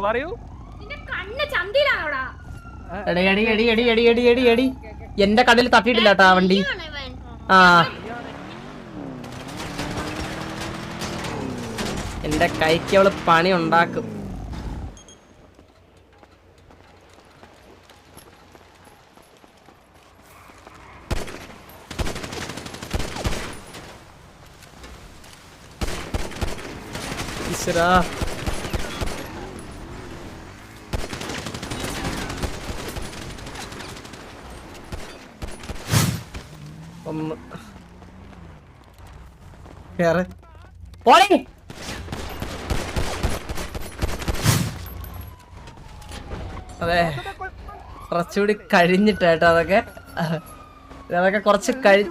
പറയൂ. എന്റെ കടയിൽ തട്ടിയിട്ടില്ല കേട്ടോ ആ വണ്ടി. ആ എന്റെ കൈക്ക് അവള് പണി ഉണ്ടാക്കും. ഈശ്വരാ ഒന്ന് കേറ് പോളി. അതെ കുറച്ചുകൂടി കഴിഞ്ഞിട്ടാട്ടോ അതൊക്കെ കുറച്ച് കഴിഞ്ഞ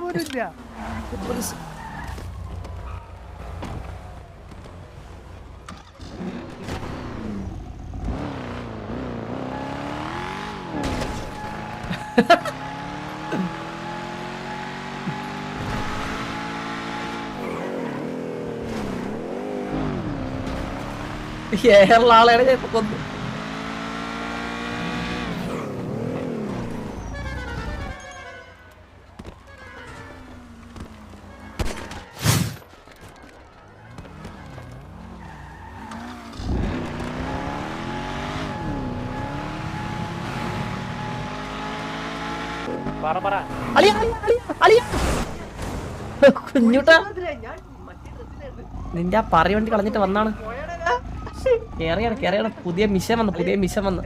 ഏറുള്ള ആളെയാണ് ഞാൻ ഇപ്പൊ കൊന്നു. കുഞ്ഞുട്ടാ നിന്റെ ആ പറയ വണ്ടി കളഞ്ഞിട്ട് വന്നാണ്. കേറിയാണ് പുതിയ മിഷൻ വന്നു.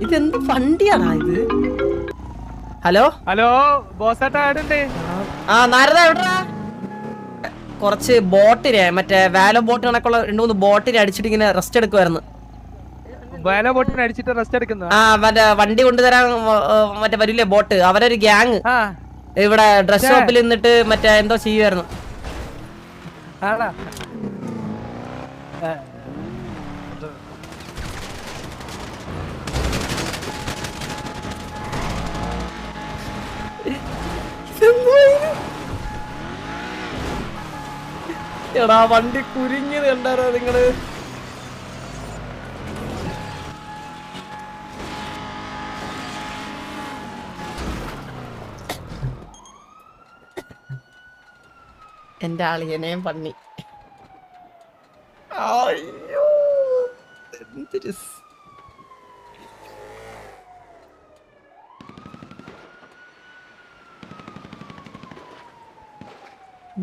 ഇതെന്ത് വണ്ടിയാണോ ഇത്? ഹലോ ആ നാരദ എവിടാ? കുറച്ച് ബോട്ടിനെ മറ്റേ വാലോ ബോട്ട് കണക്കുള്ള 2-3 ബോട്ടിനെ അടിച്ചിട്ട് ഇങ്ങനെ റെസ്റ്റ് എടുക്കുമായിരുന്നു. ആ മറ്റേ വണ്ടി കൊണ്ടുതരാൻ മറ്റേ വരില്ലേ ബോട്ട്, അവരൊരു ഗ്യാങ് ഇവിടെ ഡ്രസ് ഷോപ്പിൽ നിന്നിട്ട് മറ്റേ എന്തോ ചെയ്യുമായിരുന്നു. എടാ വണ്ടി കുരിഞ്ഞത് കണ്ടാരോ നിങ്ങള്? എന്റെ അളിയനെയും പന്നി. അയ്യോ എന്തൊരു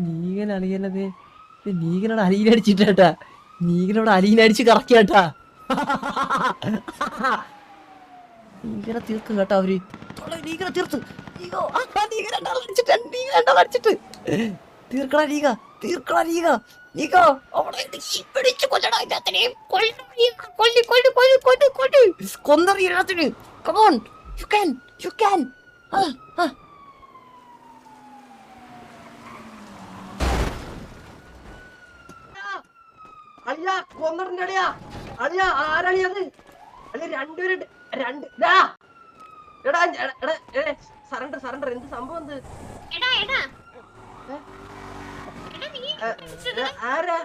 നീകൻ അളിയനത്. നീകനോട് അലീനടിച്ചിട്ടാ, നീകനോട് അലീനടിച്ച് കറക്കിയാട്ടാ. നീകനെ തീർക്കും കേട്ടോ അവര്. നീകനെ തീർത്തു. തീർക്കടാ നീക, തീർക്കടാ നീക. നീകോ കൊന്നറിയത്തിന്. Come on you can, you can. അളിയാ കൊന്നറിഞ്ഞളിയാ. അളിയാ ആരളിയത്? അളിയ രണ്ടുപേരും സറണ്ടർ. എന്ത് സംഭവം? ആരാ?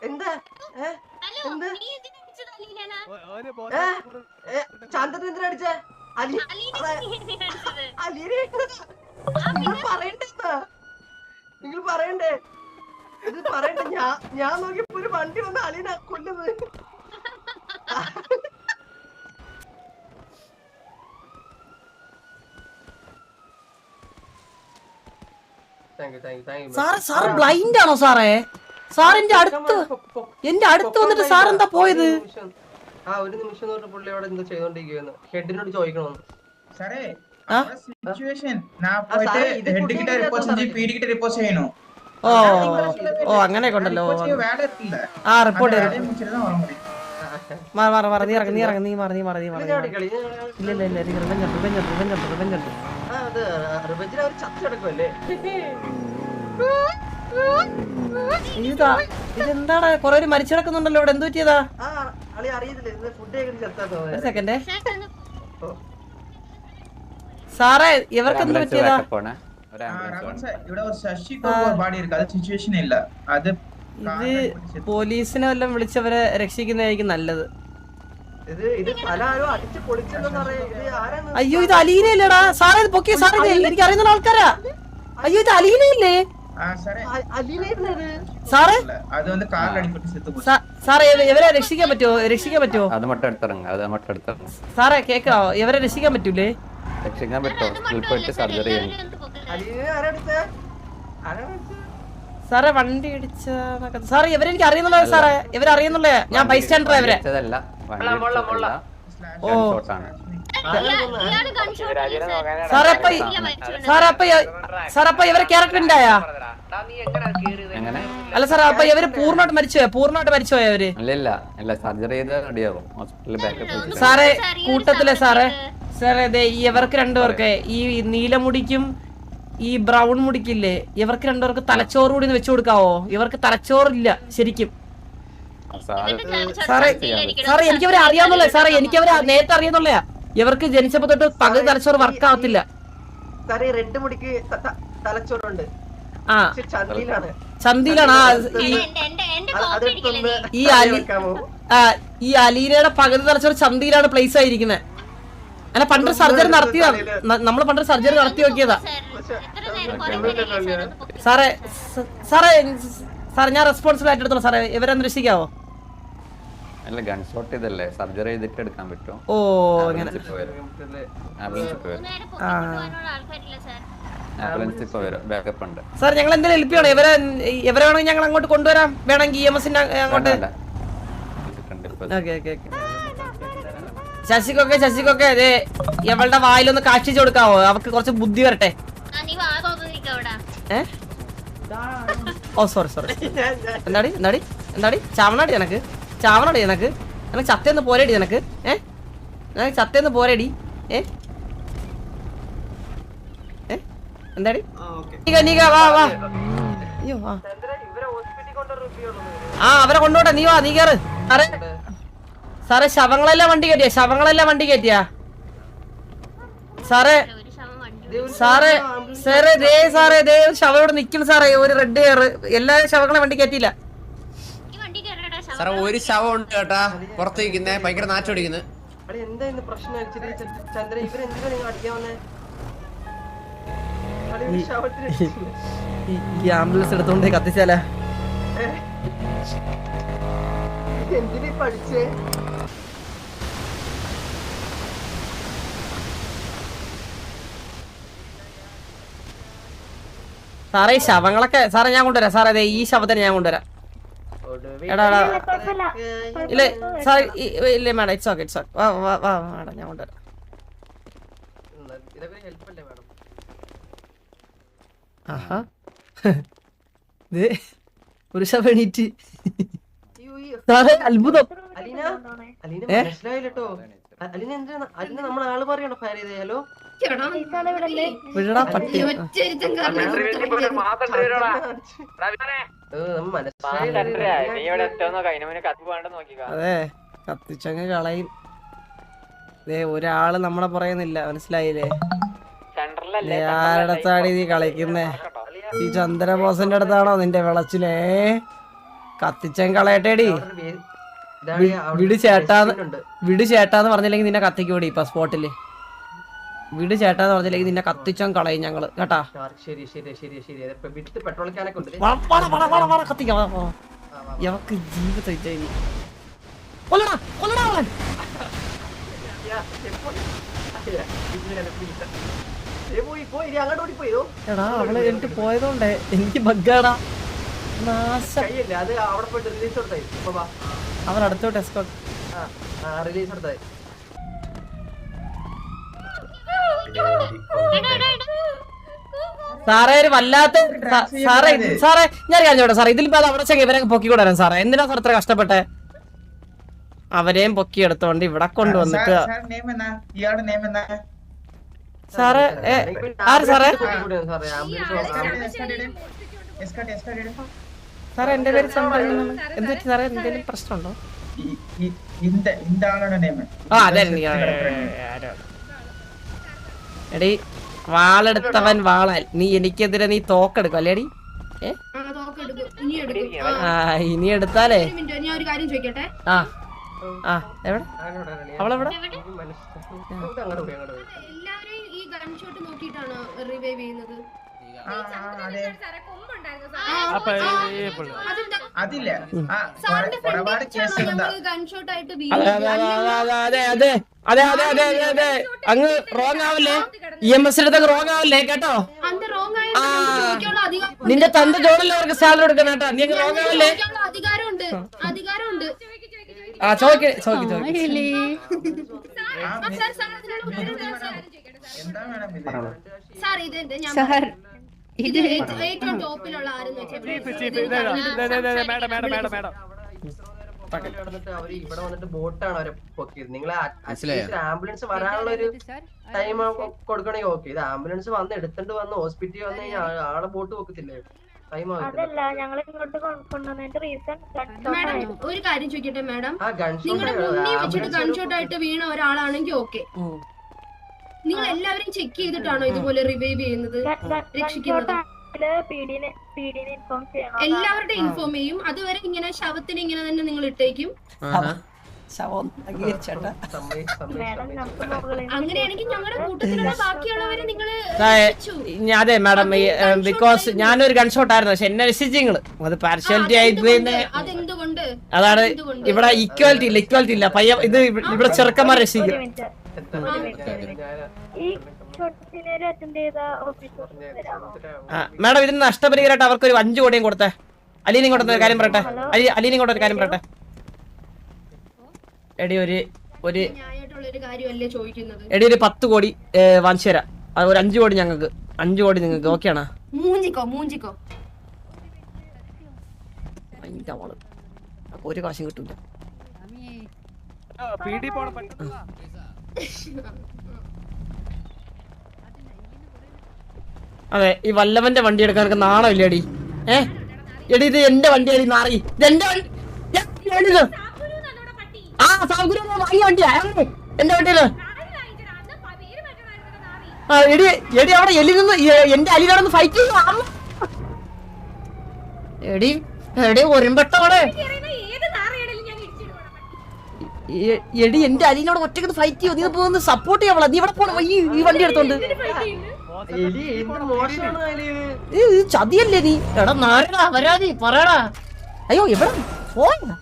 എന്താ ചന്ദ്രൻ എന്തിനാ അടിച്ചേ? നിങ്ങൾ പറയണ്ടേ ഇത് പറയണ്ടേ? ഞാൻ നോക്കിയപ്പോ ഒരു വണ്ടി വന്ന് അലീന കൊല്ലുന്നത്. സാറ് ബ്ലൈൻഡ് ആണോ സാറേ? സാർ എന്റെ അടുത്ത് വന്നിട്ട് സാർ എന്താ പോയത്? ആ ഒരു നിമിഷം തൊട്ട് പുള്ളി അവിടെ എന്തോ ചെയ്തോണ്ടിരിക്കുന്നു. ഹെഡിനോട് ചോദിക്കണോന്ന്. സാറേ സിറ്റുവേഷൻ ഹെഡ് കിட்ட റിപ്പോർട്ട് പീഡി കിட்ட റിപ്പോർട്ട് ചെയ്യണോ? ഓ അങ്ങനെയൊക്കെ ഉണ്ടല്ലോ. ആ റിപ്പോർട്ട് നീ ഇറങ്ങി. ഇതെന്താണ് കൊറേ മരിച്ചു കിടക്കുന്നുണ്ടല്ലോ ഇവിടെ? എന്ത് പറ്റിയതാ? ഒരു സെക്കൻഡ് സാറേ, ഇവർക്ക് എന്ത് പറ്റിയതാ? ഇവിടെ ശശി ബാഡി ഇருக்கு. അത് സിറ്റുവേഷൻ ഇല്ല. അത് ഇത് പോലീസിനെ വല്ലതും വിളിച്ചവരെ രക്ഷിക്കുന്നതായിരിക്കും നല്ലത്. അയ്യോ ഇത് അലീനയില്ലടാ സാറേ, ഇത് പൊക്കിയ സാറേ, എനിക്ക് അറിയുന്ന ആൾക്കാരാ. അയ്യോ ഇത് അലീനയില്ലേ സാറേ? സാറേ ഇവരെ രക്ഷിക്കാൻ പറ്റുമോ? രക്ഷിക്കാൻ പറ്റുമോ? സാറേ കേക്കാവോ? ഇവരെ രക്ഷിക്കാൻ പറ്റൂലേ? രക്ഷിക്കാൻ പറ്റുമോ? സർജറി സാറേ വണ്ടി ഇടിച്ച സാറേ ഇവരെനിക്ക് അറിയുന്നുള്ളൂ സാറേ, ഇവരറിയുന്നുള്ളേ. ഞാൻ ബൈസ്റ്റാൻഡർ ഇവരെ. ഓ സാറേ അപ്പൊ ഇവരെ ക്യാരക്ടർ ഉണ്ടായാ? അല്ല സാറേ അപ്പൊ ഇവര് പൂർണ്ണമായിട്ട് മരിച്ചുപോയ അവര്? സാറേ കൂട്ടത്തിലെ സാറേ ഇവർക്ക് രണ്ടുപേർക്ക് ഈ നീലമുടിക്കും ഈ ബ്രൗൺ മുടിക്കില്ലേ, ഇവർക്ക് രണ്ടുപേർക്ക് തലച്ചോറ് കൂടി വെച്ചു കൊടുക്കാവോ? ഇവർക്ക് തലച്ചോറില്ല ശരിക്കും. സാറേ എനിക്കവരെ അറിയാവുന്നല്ലേ സാറേ, എനിക്കവരെ നേരത്തെ അറിയാവുന്നല്ലേ. ഇവർക്ക് ജനിച്ചപ്പോ തൊട്ട് പകുതി തലച്ചോറ് വർക്ക് ആവത്തില്ല. ആ ചന്തിയിലാണ്. ഈ അലീനയുടെ പകുതി തലച്ചോറ് ചന്തിയിലാണ് പ്ലേസ് ആയിരിക്കുന്നത്. അല്ല പണ്ട് സർജറി നടത്തിയതാണ്, നമ്മള് പണ്ട് സർജറി നടത്തി നോക്കിയതാ സാറേ. സാറേ സാറേ ഞാൻ റെസ്പോൺസിബിൾ ആയിട്ട് എടുത്തോളാം സാറേ, ഇവരൊന്ന് രക്ഷിക്കാവോ? സർജറി ചെയ്തിട്ട് എടുക്കാൻ പറ്റുമോ? ഓ അങ്ങനെ സാർ ഞങ്ങൾ എന്തെങ്കിലും ഹെൽപ്പ് ചെയ്യണോ? ഇവരെ വേണമെങ്കിൽ ഞങ്ങൾ അങ്ങോട്ട് കൊണ്ടുവരാം, വേണമെങ്കിൽ EMS അങ്ങോട്ട്. ശശിക്കൊക്കെ അതെ ഇവളുടെ വായിലൊന്ന് കാഷ്ടിച്ചു കൊടുക്കാവോ? അവർക്ക് കുറച്ച് ബുദ്ധി വരട്ടെ. ഓ സോറി എന്താടി ചാവണാടി എനക്ക് ചത്തേന്ന് പോരേടി നിനക്ക്. ചത്തേന്ന് പോരേടി. എന്താടി വാ അയ്യോ അവരെ കൊണ്ടോട്ടെ. നീ വാ, നീ കേറ്. സാറേ ശവങ്ങളെല്ലാം വണ്ടി കയറ്റിയാ സാറേ? ശവം ഇവിടെ നിൽക്കുന്നു സാറേ, ഒരു റെഡ് ഹെയർ. എല്ലാ ശവങ്ങളെ വണ്ടി കയറ്റിയില്ല സാറേ. ഒരു ശവം ഉണ്ട് കേട്ടാ പുറത്തേക്കുന്നേ, ഭയങ്കര നാറ്റോടിക്കുന്നത്. ഈ ആംബുലൻസ് എടുത്തോണ്ട് കത്തിച്ചാല. സാറേ ഈ ശവങ്ങളൊക്കെ സാറേ ഞാൻ കൊണ്ടുവരാം സാറേ. അതെ ഈ ശവത്തിനെ ഞാൻ കൊണ്ടുവരാം. എടാ ഇല്ല സാറേ ഇല്ല മാഡം, ഇറ്റ്സ് ഓക്കെ വാ മാഡം ഞാൻ കൊണ്ടുവരാം. ആഹാ ഒരു ശവം എണീറ്റ് സാറേ, അത്ഭുതം. വിടടാ പട്ടി. അതെ കത്തിച്ചങ്ങ് കളയും. ഒരാള് നമ്മളെ പറയുന്നില്ല, മനസ്സിലായില്ലേ? ആരടത്താടി നീ കളിക്കുന്നേ? ഈ ചന്ദ്രബോസന്റെ അടുത്താണോ നിന്റെ വിളച്ചിലേ? കത്തിച്ചങ്ങ് കളയട്ടേടി. വിട് ചേട്ടാന്ന് പറഞ്ഞില്ലെങ്കിൽ നിന്നെ കത്തിക്കൂടി ഇപ്പൊ സ്പോട്ടില്. വീട് ചേട്ടാന്ന് പറഞ്ഞില്ലെങ്കിൽ നിന്നെ കത്തിച്ചാൻ കളയും ഞങ്ങള് കേട്ടാ. കത്തിക്കാം യവക്ക് ജീവിതം. എടാ അവള് എനിക്ക് പോയതോണ്ടേ എനിക്ക് ബഗ്ഗാടാ. അവൻ അടുത്തോട്ട് എസ്കോർട്ട് സാറേ ഒരു വല്ലാത്ത സാറേ ഞാൻ കഴിഞ്ഞോട്ടെ സാറേ. ഇതിലിപ്പോ അത് അവിടെ ചെങ്ങ ഇവരെ പൊക്കിക്കൊണ്ടുവരാൻ സാറേ. എന്തിനാ സാർ ഇത്ര കഷ്ടപ്പെട്ടെ? അവരെയും പൊക്കിയെടുത്തോണ്ട് ഇവിടെ കൊണ്ടുവന്നിട്ട് സാറേ ആര് സാറേ? സാറേ എന്റെ പേര് ചന്ദ്രൻ. എന്ത് പറ്റി സാറേ? എന്തെങ്കിലും പ്രശ്നമുണ്ടോ? ആ അതെ എടി വാളെടുത്തവൻ വാളാൽ. നീ എനിക്കെതിരെ നീ തോക്കെടുക്കും അല്ലേടി? ഇനി എടുത്താലേ ഞാൻ ഒരു കാര്യം ചോദിക്കട്ടെ. ആ ആ എവിടെ അവളെവിടെ? എല്ലാവരും ഈ ഗൺ ഷോട്ട് നോക്കിയിട്ടാണോ റിവൈവ് ചെയ്യുന്നത്? അതില്ല ഒരുപാട് കേസുകളുണ്ട്. ഗൺ ഷോട്ട് ആയിട്ട് അതെ അങ്ങ് റോങ് ആവല്ലേ, EMS എടുത്തങ്ങ് റോങ് ആവല്ലേ കേട്ടോ. നിന്റെ തന്റെ ജോലിയിൽ അവർക്ക് സാലറി കൊടുക്കണം കേട്ടോ. നീ റോങ് ആവല്ലേ. അധികാരമുണ്ട്. ആ ചോദിക്ക് എന്താ വേണം ഇത്? സാർ ഇത് ഞാൻ ഇത് ഏറ്റവും ടോപ്പിലുള്ള ആരെന്ന് വെച്ചാൽ അവര് ഇവിടെ വന്നിട്ട് ബോട്ടാണ് അവരെ പൊക്കിയത്. നിങ്ങൾ ആംബുലൻസ് വരാനുള്ള ഒരു ടൈം കൊടുക്കണമെങ്കിൽ ഓക്കെ. ഇത് ആംബുലൻസ് വന്ന് എടുത്തിട്ട് വന്ന് ഹോസ്പിറ്റലിൽ വന്ന് കഴിഞ്ഞാൽ ആളെ ബോട്ട് പൊക്കത്തില്ലേ? മാഡം ഒരു കാര്യം ചോദിക്കട്ടെ മാഡം, നിങ്ങളുടെ മുന്നിൽ വെച്ചിട്ട് ഗൺഷോട്ട് ആയിട്ട് വീണ ഒരാളാണെങ്കിൽ ഓക്കെ, നിങ്ങൾ എല്ലാവരും ചെക്ക് ചെയ്തിട്ടാണോ ഇതുപോലെ റിവൈവ് ചെയ്യുന്നത്, രക്ഷിക്കുന്നത്? എല്ലാവരുടെ ഇൻഫോം ചെയ്യും. അതുവരെ ഇങ്ങനെ ശവത്തിന് ഇങ്ങനെ തന്നെ നിങ്ങൾ ഇട്ടേക്കും. അങ്ങനെയാണെങ്കിൽ ഞങ്ങളുടെ കൂട്ടത്തിലുള്ള ബാക്കിയുള്ളവരെ നിങ്ങള് അതെ മാഡം, ബിക്കോസ് ഞാനൊരു ഗൺഷോട്ട് ആയിരുന്നു, പക്ഷെ എന്നെ രക്ഷിച്ചിങ്ങള്. അത് പാർഷ്യാലിറ്റി ആയിട്ട് അതെന്തുകൊണ്ട്? അതാണ് ഇവിടെ ഈക്വാലിറ്റി ഇല്ല പയ്യ. ഇത് ഇവിടെ ചെറുക്കന്മാർ രക്ഷിക്കും. മാഡം ഇതിന് നഷ്ടപരിഹാരമായിട്ട് അവർക്ക് ഒരു 5 കോടിയും കൊടുത്തേ. അലീനും കൊണ്ടൊരു കാര്യം പറയട്ടെ. അലീനും കൊണ്ടൊരു കാര്യം പറയട്ടെ. എടി ഒരു 10 കോടി വാങ്ങിച്ചു തരാം. ഒരു 5 കോടി ഞങ്ങൾക്ക്, 5 കോടി നിങ്ങൾക്ക് ഓക്കെ ആണോ? മൂഞ്ചിക്കോ ഒരു കാശും കിട്ടൂല. അതെ, ഈ വല്ലവന്റെ വണ്ടി എടുക്കാൻ നാണമില്ല എടി. എടി ഇത് എന്റെ വണ്ടിയാണ്, നാറി. ഇത് എന്റെ വണ്ടി. ആ സാഗുരു വാങ്ങിയ വണ്ടിയാ എന്റെ വണ്ടിയില്. എടി അവിടെ എലി നിന്ന് എന്റെ അലിനോടൊന്ന് ഫൈറ്റ് ചെയ്യുക. എടി ഒരുമ്പെട്ടോടെ എടി എന്റെ അലിനോട് ഒറ്റക്ക് ഫൈറ്റ് ചെയ്യോ. നീ പോകുന്ന സപ്പോർട്ട് ചെയ്യാവള. നീ ഇവിടെ പോണ ഈ വണ്ടി എടുത്തോണ്ട് ചതിയല്ലേ നീ? എടാ നാരടാ വരാതി പറയടാ. അയ്യോ എവിടെ പോയാ?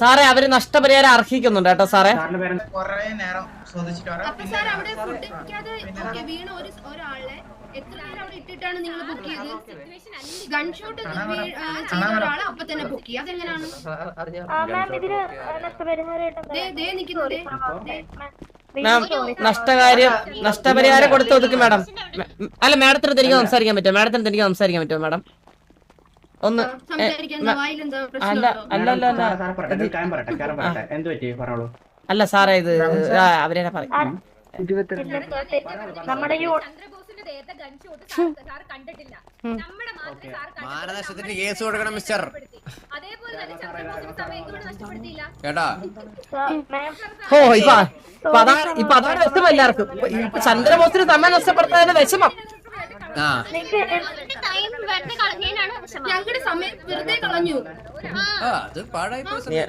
സാറേ അവര് നഷ്ടപരിഹാരം അർഹിക്കുന്നുണ്ട് കേട്ടോ സാറേ. കൊറേ നേരം അപ്പൊ സാർ അവിടെ ഫുഡ് വീണ ഒരാളെ എത്ര നേരം അവിടെ ഇട്ടിട്ടാണ് നിങ്ങൾ ബുക്ക് ചെയ്തത്? ഗൺഷോട്ട് ചെയ്ത ഒരാളെ അപ്പൊ തന്നെ ബുക്ക് ചെയ്യും. അതെങ്ങനെയാണ്? നഷ്ടപരിഹാരം കൊടുത്ത് ഒതുക്കും മാഡം. അല്ല മാഡത്തിന് തനിക്ക് സംസാരിക്കാൻ പറ്റുമോ? മാഡം ഒന്ന് അല്ല സാറേ ഇത് അവരെ പറയും. മാനനഷ്ടത്തിന് കേസ് കൊടുക്കണം മിസ്റ്റർ. കേട്ടാ? ഓ ഇപ്പൊ അതാണ് വിഷമം എല്ലാവർക്കും. ചന്ദ്രബോസിന് സമയം നഷ്ടപ്പെടുത്തതിന് വിഷമം. ഞങ്ങളുടെ സമയം വെറുതെ കളഞ്ഞു.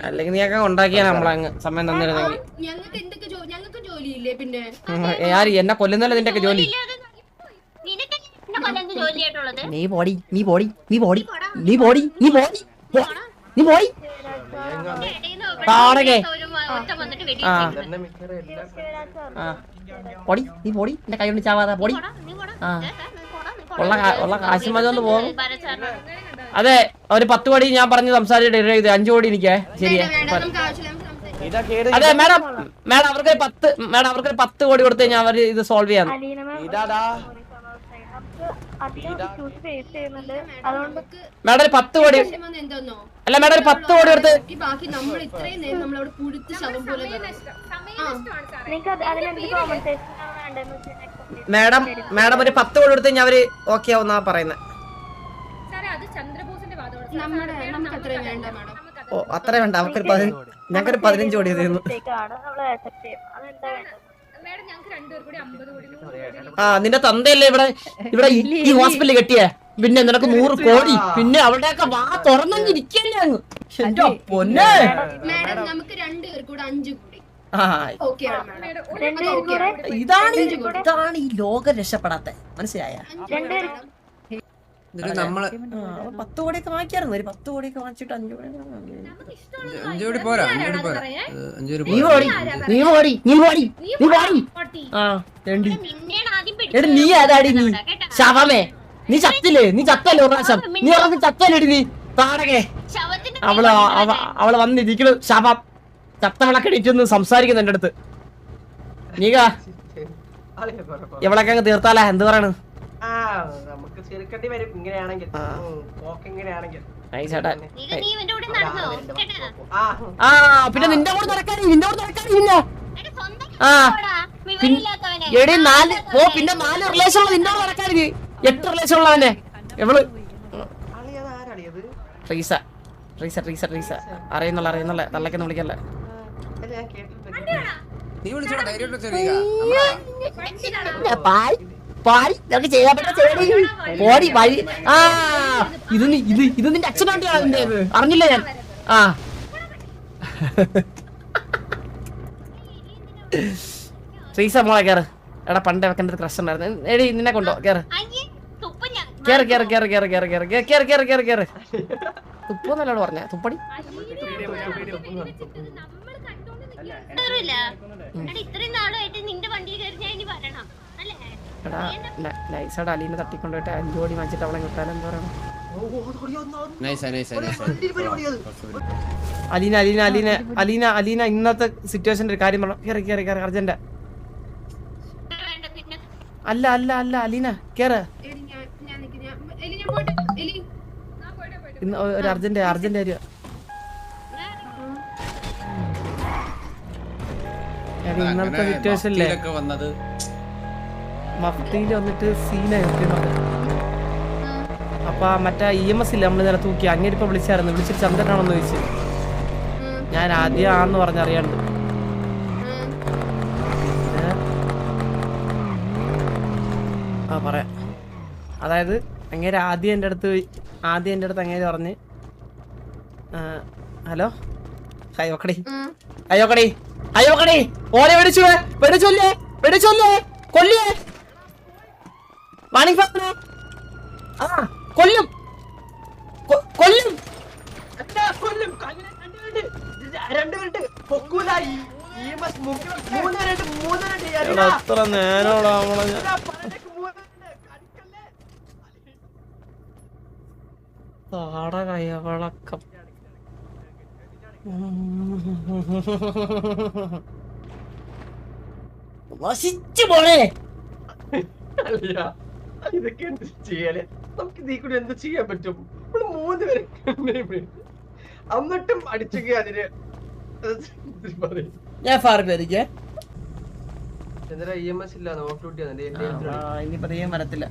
അല്ലെങ്കിൽ നീയൊക്കെ ഉണ്ടാക്കിയാ നമ്മളങ്ങ് സമയം തന്നിരുന്നെങ്കിൽ. ഞങ്ങൾക്ക് ജോലിയില്ലേ പിന്നെ? എന്നെ കൊല്ലുന്നല്ലേ നിന്റെ ഒക്കെ ജോലി. നീ പോടി എന്റെ കൈ കൊണ്ട് ചാവാതെ പൊടി. ഉള്ള കാശ് മതി പോകും. അതെ ഒരു 10 കോടി ഞാൻ പറഞ്ഞ് സംസാരിച്ചിട്ട് 5 കോടി എനിക്കേ ശരിയാ. അതെ മാഡം അവർക്ക് 10 കോടി കൊടുത്തു കഴിഞ്ഞാൽ അവർ ഇത് സോൾവ് ചെയ്യാം. മാഡം ഒരു 10 കോടി അല്ല മാഡം ഒരു 10 കോടി കൊടുത്ത് മാഡം ഒരു 10 കോടി കൊടുത്ത് കഴിഞ്ഞാൽ അവര് ഓക്കെ ആവുന്നാ പറയുന്നത്. ഓ അത്ര വേണ്ട, ഞങ്ങൾക്കൊരു 15 കോടി തരുന്നു. ആ നിന്റെ തന്തയല്ലേ ഇവിടെ ഇവിടെ ഈ ഹോസ്പിറ്റലിൽ കെട്ടിയേ, പിന്നെ നിനക്ക് 100 കോടി, പിന്നെ അവിടെയൊക്കെ വാ തുറന്നിരിക്കല്ലേ അങ്ങ്. എന്റെ പൊന്നെ മാഡം നമുക്ക് 2 പേർ കൂടെ 5 കൂടി ആ ഓക്കെ ആണ് മാഡം. ഇതാണ് ഈ ലോകം രക്ഷപ്പെടാത്ത, മനസ്സിലായ? നമ്മള് 10 കോടിയൊക്കെ വാങ്ങിക്കായിരുന്നു, ഒരു 10 കോടിയൊക്കെ വാങ്ങിച്ചിട്ട് 5 കോടി 5 കോടി പോരാ, 5 കോടി പോരാ, 5 കോടി നീ പോരാ. ഓടി നീ ഓടി നീ ഓടി നീ ഓടി ആ എടി നീ ഏതാടി നീ ശവമേ, നീ ചത്തില്ലേ? നീ ചത്തല്ലേ ഒരു പ്രാവശ്യം? നീ പറഞ്ഞ ചത്തല്ലേടി നീ താടകേ? അവള് വന്നിരിക്കണു ശവം, ചത്തവളൊക്കെ ഇടിച്ചൊന്ന് സംസാരിക്കുന്നു എന്റെ അടുത്ത്. നീക ഇവളൊക്കെ അങ്ങ് തീർത്താലേ, എന്ത് പറയണ്? നമുക്ക് ചെറുക്കണ്ടി വരും ഇങ്ങനെയാണെങ്കിൽ, പോക്ക് ഇങ്ങനെയാണെങ്കിൽ. ആ പിന്നെ നിന്റെ കൂടെ നടക്കാനി പിന്നെ ആ എടി 4 പിന്നെ 4 റിലേഷൻ ഉള്ള നിന്നോട് നടക്കാനി, 8 റിലേഷൻ ഉള്ളവനെ ഇവള് ട്രീസ ട്രീസ ട്രീസ ട്രീസ അറിയുന്നുള്ള തള്ളക്കെന്ന് വിളിക്കല്ലേ. നീ വിളിച്ചോടാ, ധൈര്യമായിട്ട് ചെറിയ ആ ഇത് നിന്റെ അച്ഛനാണ് അറിഞ്ഞില്ല ഞാൻ. ആ ട്രീസ മോളെ കേറ്. എടാ പണ്ട് വെക്കേണ്ട ഒരു ക്രഷ് ഉണ്ടായിരുന്നു. എടി നിന്നെ കൊണ്ടോ കേറ് കേറ് കേറ് കേറ് കേറ് കേറ് കേറ് കേറ് കേറ് കേറ് കേറ്. തുപ്പൊന്നല്ലോട് പറഞ്ഞ തുപ്പടി. എടാ നൈസായിട്ട് അലീനെ തട്ടിക്കൊണ്ടുപോയിട്ട് 5 കോടി വാങ്ങിച്ചിട്ട് അവളെ കിട്ടാൻ എന്താ പറയണം? അലീന അലീന അലീന അലീന അലീന ഇന്നത്തെ സിറ്റുവേഷന്റെ ഒരു കാര്യം പറഞ്ഞു. കേറി കേറി കേറി അർജന്റ്. അല്ല അല്ല അല്ല അലീന കേറ്. ഇന്ന് ഒരു അർജന്റ് കാര്യം. ഇന്നത്തെ സിറ്റുവേഷനില്ലേ മഫ്തിയില് വന്നിട്ട് സീനായി. അപ്പൊ മറ്റേ EMS ഇല്ല നമ്മള് നേരെ തൂക്കി അങ്ങേരിപ്പോ വിളിച്ചിട്ട് ചന്ദ്രനാണെന്ന് ചോദിച്ചു. ഞാൻ ആദ്യം ആന്ന് പറഞ്ഞറിയാണ്ട് ആ പറയാം. അതായത് അങ്ങേര് ആദ്യം എൻ്റെ അടുത്ത് അങ്ങേര് പറഞ്ഞ് ഹലോ അയ്യോക്കടി അയ്യോക്കടി അയ്യോക്കടി ഓനെ വെടിച്ചോല്ലേ കൊല്ലേ വാണിംഗ് ഫാമിനെ ആ കൊല്ലും കൊല്ലും എത്ര നേരോടാ നമ്മളെ താടകയവളക്കം വസിച്ചു പോണേ. ഇതൊക്കെ എന്ത് ചെയ്യാല്? നമുക്ക് ഇതിൽ കൂടി എന്ത് ചെയ്യാൻ പറ്റും? 3 പേര് എന്നിട്ടും അടിച്ചെങ്കിൽ അതിന് ഞാൻ ഫാർബേരിക്ക് എന്താ EMS ഇല്ല, നോട്ട് ഡ്യൂട്ടി ഇനിയിപ്പോ അധികം വരത്തില്ല.